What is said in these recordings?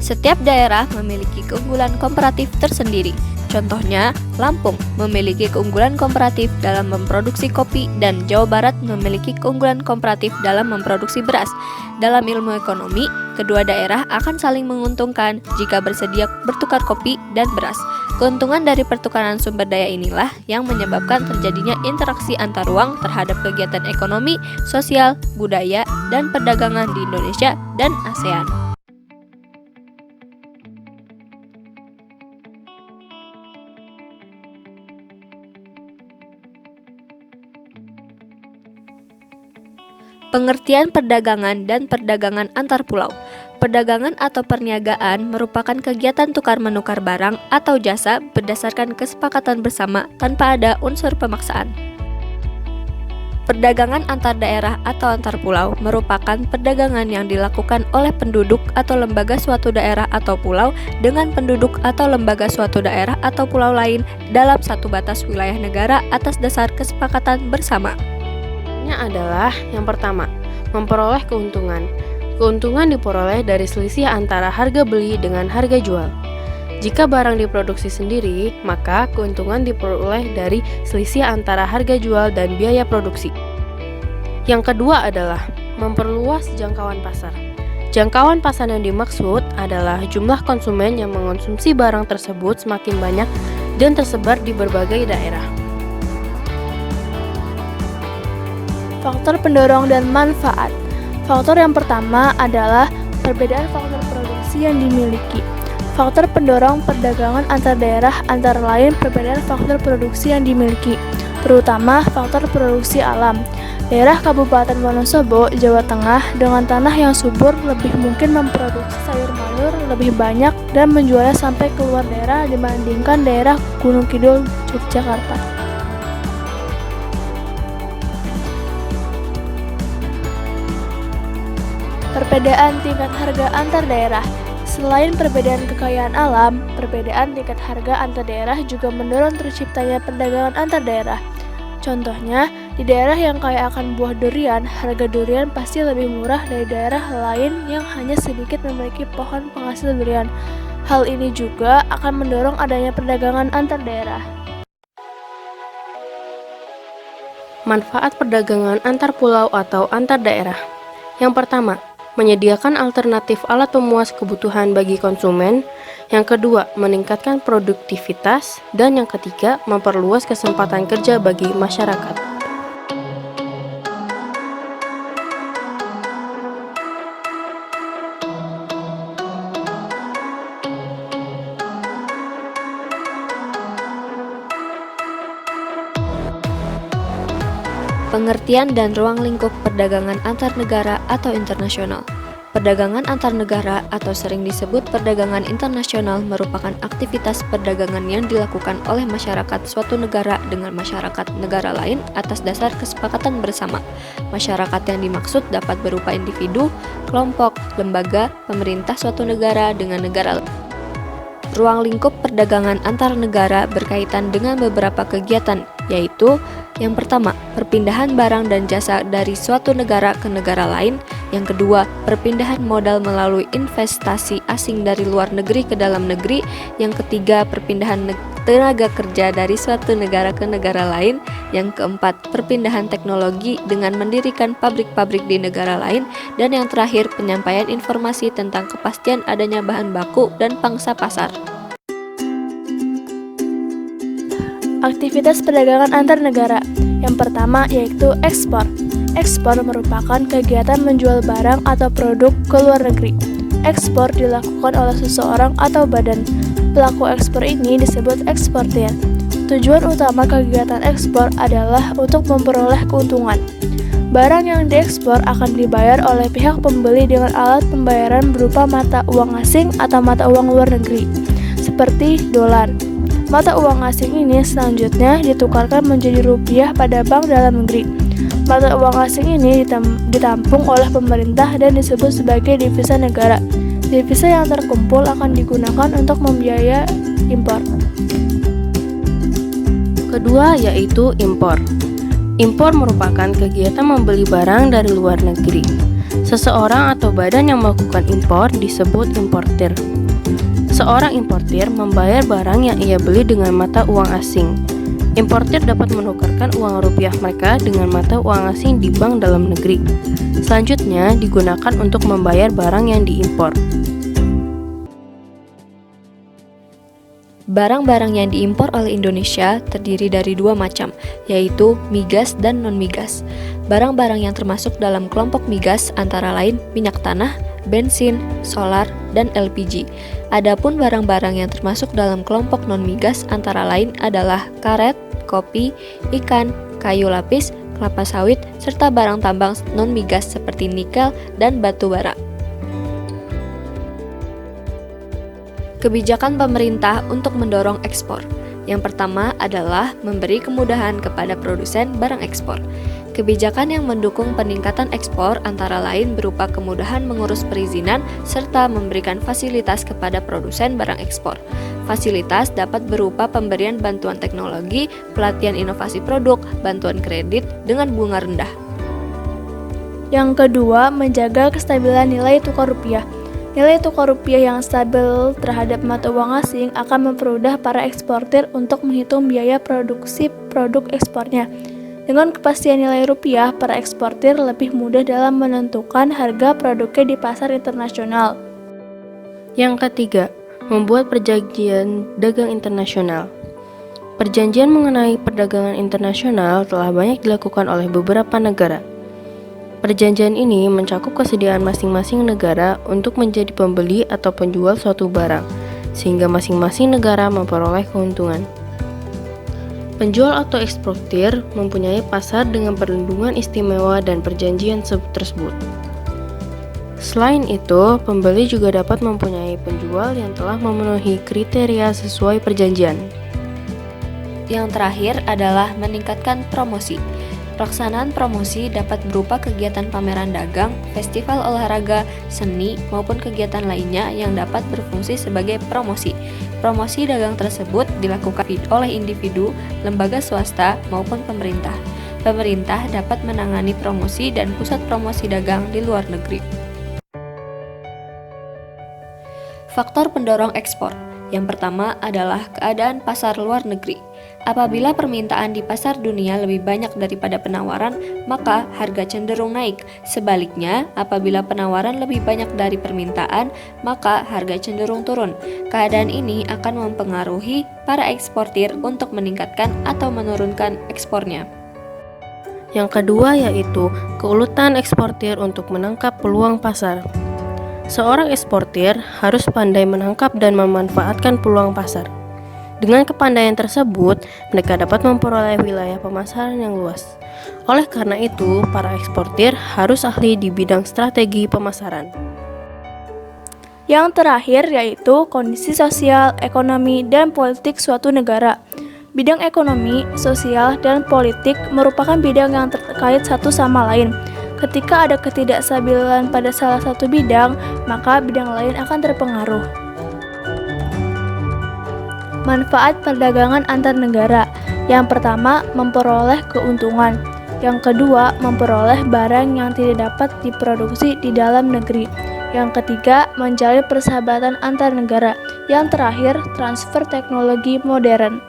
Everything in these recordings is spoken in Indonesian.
Setiap daerah memiliki keunggulan komparatif tersendiri. Contohnya, Lampung memiliki keunggulan komparatif dalam memproduksi kopi dan Jawa Barat memiliki keunggulan komparatif dalam memproduksi beras. Dalam ilmu ekonomi, kedua daerah akan saling menguntungkan jika bersedia bertukar kopi dan beras. Keuntungan dari pertukaran sumber daya inilah yang menyebabkan terjadinya interaksi antar ruang terhadap kegiatan ekonomi, sosial, budaya, dan perdagangan di Indonesia dan ASEAN. Pengertian perdagangan dan perdagangan antar pulau. Perdagangan atau perniagaan merupakan kegiatan tukar-menukar barang atau jasa berdasarkan kesepakatan bersama tanpa ada unsur pemaksaan. Perdagangan antar daerah atau antar pulau merupakan perdagangan yang dilakukan oleh penduduk atau lembaga suatu daerah atau pulau dengan penduduk atau lembaga suatu daerah atau pulau lain dalam satu batas wilayah negara atas dasar kesepakatan bersama. Adalah yang pertama, memperoleh keuntungan. Keuntungan diperoleh dari selisih antara harga beli dengan harga jual. Jika barang diproduksi sendiri, maka keuntungan diperoleh dari selisih antara harga jual dan biaya produksi. Yang kedua adalah memperluas jangkauan pasar. Jangkauan pasar yang dimaksud adalah jumlah konsumen yang mengonsumsi barang tersebut semakin banyak dan tersebar di berbagai daerah. Faktor pendorong dan manfaat. Faktor yang pertama adalah perbedaan faktor produksi yang dimiliki. Faktor pendorong perdagangan antar daerah antara lain perbedaan faktor produksi yang dimiliki, terutama faktor produksi alam. Daerah Kabupaten Wonosobo, Jawa Tengah dengan tanah yang subur lebih mungkin memproduksi sayur mayur lebih banyak dan menjualnya sampai ke luar daerah dibandingkan daerah Gunung Kidul, Yogyakarta. Perbedaan tingkat harga antar daerah. Selain perbedaan kekayaan alam, perbedaan tingkat harga antar daerah juga mendorong terciptanya perdagangan antar daerah. Contohnya, di daerah yang kaya akan buah durian, harga durian pasti lebih murah dari daerah lain yang hanya sedikit memiliki pohon penghasil durian. Hal ini juga akan mendorong adanya perdagangan antar daerah. Manfaat perdagangan antar pulau atau antar daerah. Yang pertama, menyediakan alternatif alat pemuas kebutuhan bagi konsumen. Yang kedua, meningkatkan produktivitas. Dan yang ketiga, memperluas kesempatan kerja bagi masyarakat. Pengertian dan ruang lingkup perdagangan antar negara atau internasional. Perdagangan antar negara atau sering disebut perdagangan internasional merupakan aktivitas perdagangan yang dilakukan oleh masyarakat suatu negara dengan masyarakat negara lain atas dasar kesepakatan bersama. Masyarakat yang dimaksud dapat berupa individu, kelompok, lembaga, pemerintah suatu negara dengan negara lain. Ruang lingkup perdagangan antar negara berkaitan dengan beberapa kegiatan, yaitu yang pertama, perpindahan barang dan jasa dari suatu negara ke negara lain. Yang kedua, perpindahan modal melalui investasi asing dari luar negeri ke dalam negeri. Yang ketiga, perpindahan tenaga kerja dari suatu negara ke negara lain. Yang keempat, perpindahan teknologi dengan mendirikan pabrik-pabrik di negara lain. Dan yang terakhir, penyampaian informasi tentang kepastian adanya bahan baku dan pangsa pasar. Aktivitas perdagangan antar negara. Yang pertama yaitu ekspor. Ekspor merupakan kegiatan menjual barang atau produk ke luar negeri. Ekspor dilakukan oleh seseorang atau badan. Pelaku ekspor ini disebut eksportir. Tujuan utama kegiatan ekspor adalah untuk memperoleh keuntungan. Barang yang diekspor akan dibayar oleh pihak pembeli dengan alat pembayaran berupa mata uang asing atau mata uang luar negeri, seperti dolar. Mata uang asing ini selanjutnya ditukarkan menjadi rupiah pada bank dalam negeri. Mata uang asing ini ditampung oleh pemerintah dan disebut sebagai devisa negara. Devisa yang terkumpul akan digunakan untuk membiayai impor. Kedua yaitu impor. Impor merupakan kegiatan membeli barang dari luar negeri. Seseorang atau badan yang melakukan impor disebut importir. Seorang importir membayar barang yang ia beli dengan mata uang asing. Importir dapat menukarkan uang rupiah mereka dengan mata uang asing di bank dalam negeri. Selanjutnya digunakan untuk membayar barang yang diimpor. Barang-barang yang diimpor oleh Indonesia terdiri dari dua macam, yaitu migas dan non-migas. Barang-barang yang termasuk dalam kelompok migas antara lain minyak tanah, bensin, solar, dan LPG. Adapun barang-barang yang termasuk dalam kelompok non-migas antara lain adalah karet, kopi, ikan, kayu lapis, kelapa sawit, serta barang tambang non-migas seperti nikel dan batu bara. Kebijakan pemerintah untuk mendorong ekspor. Yang pertama adalah memberi kemudahan kepada produsen barang ekspor. Kebijakan yang mendukung peningkatan ekspor antara lain berupa kemudahan mengurus perizinan serta memberikan fasilitas kepada produsen barang ekspor. Fasilitas dapat berupa pemberian bantuan teknologi, pelatihan inovasi produk, bantuan kredit dengan bunga rendah. Yang kedua, menjaga kestabilan nilai tukar rupiah. Nilai tukar rupiah yang stabil terhadap mata uang asing akan mempermudah para eksportir untuk menghitung biaya produksi produk ekspornya. Dengan kepastian nilai rupiah, para eksportir lebih mudah dalam menentukan harga produknya di pasar internasional. Yang ketiga, membuat perjanjian dagang internasional. Perjanjian mengenai perdagangan internasional telah banyak dilakukan oleh beberapa negara. Perjanjian ini mencakup kesediaan masing-masing negara untuk menjadi pembeli atau penjual suatu barang, sehingga masing-masing negara memperoleh keuntungan. Penjual atau eksportir mempunyai pasar dengan perlindungan istimewa dan perjanjian tersebut. Selain itu, pembeli juga dapat mempunyai penjual yang telah memenuhi kriteria sesuai perjanjian. Yang terakhir adalah meningkatkan promosi. Pelaksanaan promosi dapat berupa kegiatan pameran dagang, festival olahraga, seni, maupun kegiatan lainnya yang dapat berfungsi sebagai promosi. Promosi dagang tersebut dilakukan oleh individu, lembaga swasta, maupun pemerintah. Pemerintah dapat menangani promosi dan pusat promosi dagang di luar negeri. Faktor pendorong ekspor. Yang pertama adalah keadaan pasar luar negeri. Apabila permintaan di pasar dunia lebih banyak daripada penawaran, maka harga cenderung naik. Sebaliknya, apabila penawaran lebih banyak dari permintaan, maka harga cenderung turun. Keadaan ini akan mempengaruhi para eksportir untuk meningkatkan atau menurunkan ekspornya. Yang kedua yaitu keuletan eksportir untuk menangkap peluang pasar. Seorang eksportir harus pandai menangkap dan memanfaatkan peluang pasar. Dengan kepandaian tersebut, mereka dapat memperoleh wilayah pemasaran yang luas. Oleh karena itu, para eksportir harus ahli di bidang strategi pemasaran. Yang terakhir yaitu kondisi sosial, ekonomi, dan politik suatu negara. Bidang ekonomi, sosial, dan politik merupakan bidang yang terkait satu sama lain. Ketika ada ketidakstabilan pada salah satu bidang, maka bidang lain akan terpengaruh. Manfaat perdagangan antar negara. Yang pertama, memperoleh keuntungan. Yang kedua, memperoleh barang yang tidak dapat diproduksi di dalam negeri. Yang ketiga, menjalin persahabatan antar negara. Yang terakhir, transfer teknologi modern.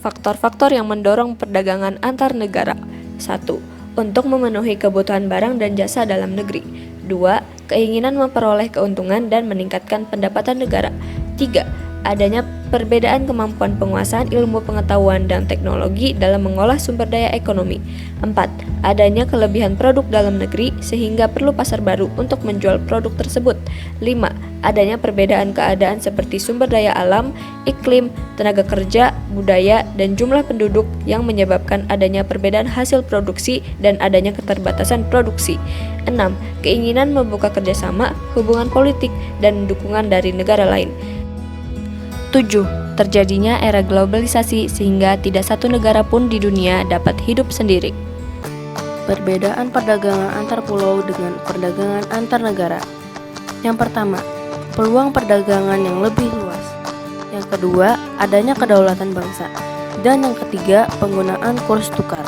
Faktor-faktor yang mendorong perdagangan antar negara. 1. Untuk memenuhi kebutuhan barang dan jasa dalam negeri. 2. Keinginan memperoleh keuntungan dan meningkatkan pendapatan negara. 3. Adanya perbedaan kemampuan penguasaan ilmu pengetahuan dan teknologi dalam mengolah sumber daya ekonomi. 4. Adanya kelebihan produk dalam negeri sehingga perlu pasar baru untuk menjual produk tersebut. 5. Adanya perbedaan keadaan seperti sumber daya alam, iklim, tenaga kerja, budaya, dan jumlah penduduk yang menyebabkan adanya perbedaan hasil produksi dan adanya keterbatasan produksi. 6. Keinginan membuka kerjasama, hubungan politik, dan dukungan dari negara lain. 7. Terjadinya era globalisasi sehingga tidak satu negara pun di dunia dapat hidup sendiri. Perbedaan perdagangan antar pulau dengan perdagangan antar negara. Yang pertama, peluang perdagangan yang lebih luas. Yang kedua, adanya kedaulatan bangsa. Dan yang ketiga, penggunaan kurs tukar.